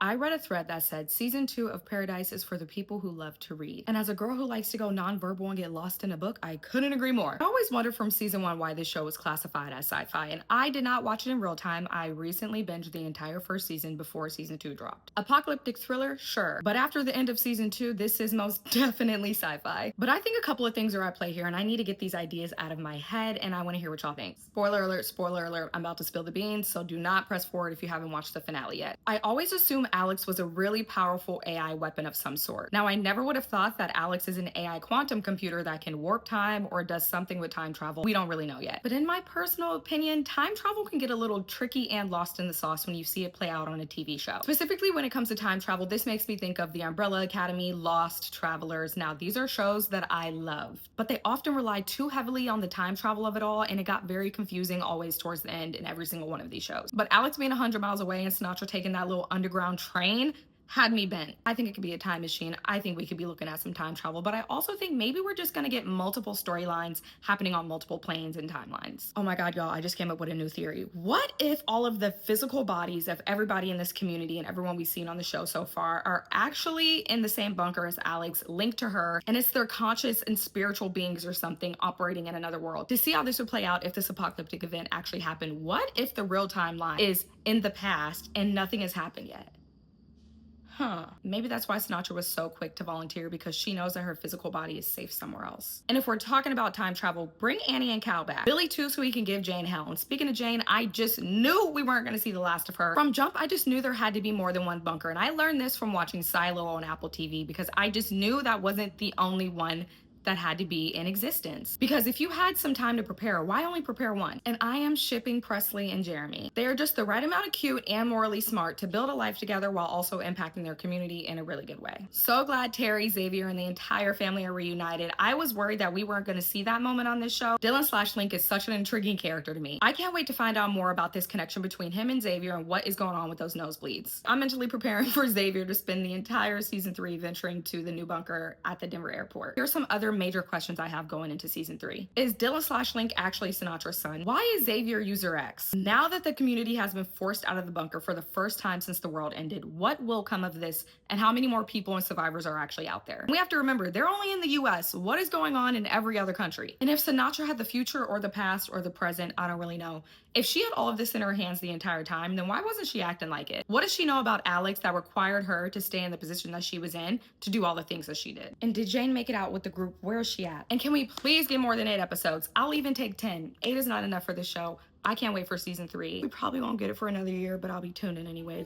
I read a thread that said season 2 of Paradise is for the people who love to read. And as a girl who likes to go nonverbal and get lost in a book, I couldn't agree more. I always wondered from season 1 why this show was classified as sci-fi, and I did not watch it in real time. I recently binged the entire first season before season 2 dropped. Apocalyptic thriller? Sure. But after the end of season 2, this is most definitely sci-fi. But I think a couple of things are at play here, and I need to get these ideas out of my head, and I want to hear what y'all think. Spoiler alert, I'm about to spill the beans, so do not press forward if you haven't watched the finale yet. I always assume Alex was a really powerful AI weapon of some sort. Now, I never would have thought that Alex is an AI quantum computer that can warp time or does something with time travel. We don't really know yet. But in my personal opinion, time travel can get a little tricky and lost in the sauce when you see it play out on a TV show. Specifically when it comes to time travel, this makes me think of The Umbrella Academy, Lost, Travelers. Now, these are shows that I love, but they often rely too heavily on the time travel of it all, and it got very confusing always towards the end in every single one of these shows. But Alex being 100 miles away and Sinatra taking that little underground train had me bent. I think it could be a time machine. I think we could be looking at some time travel, but I also think maybe we're just gonna get multiple storylines happening on multiple planes and timelines. Oh my God, y'all, I just came up with a new theory. What if all of the physical bodies of everybody in this community and everyone we've seen on the show so far are actually in the same bunker as Alex, linked to her, and it's their conscious and spiritual beings or something operating in another world? To see how this would play out if this apocalyptic event actually happened, what if the real timeline is in the past and nothing has happened yet? Maybe that's why Sinatra was so quick to volunteer, because she knows that her physical body is safe somewhere else. And if we're talking about time travel, bring Annie and Cal back. Billy too, so he can give Jane hell. And speaking of Jane, I just knew we weren't gonna see the last of her. From jump, I just knew there had to be more than one bunker. And I learned this from watching Silo on Apple TV, because I just knew that wasn't the only one that had to be in existence. Because if you had some time to prepare, why only prepare one? And I am shipping Presley and Jeremy. They are just the right amount of cute and morally smart to build a life together while also impacting their community in a really good way. So glad Terry, Xavier, and the entire family are reunited. I was worried that we weren't gonna see that moment on this show. Dylan/Link is such an intriguing character to me. I can't wait to find out more about this connection between him and Xavier and what is going on with those nosebleeds. I'm mentally preparing for Xavier to spend the entire season 3 venturing to the new bunker at the Denver airport. Here's some other major questions I have going into season 3. Is Dylan/Link actually Sinatra's son? Why is Xavier User X? Now that the community has been forced out of the bunker for the first time since the world ended, what will come of this, and how many more people and survivors are actually out there? We have to remember, they're only in the US. What is going on in every other country? And if Sinatra had the future or the past or the present, I don't really know. If she had all of this in her hands the entire time, then why wasn't she acting like it? What does she know about Alex that required her to stay in the position that she was in to do all the things that she did? And did Jane make it out with the group? Where is she at? And can we please get more than 8 episodes? I'll even take 10. 8 is not enough for this show. I can't wait for season 3. We probably won't get it for another year, but I'll be tuning anyways.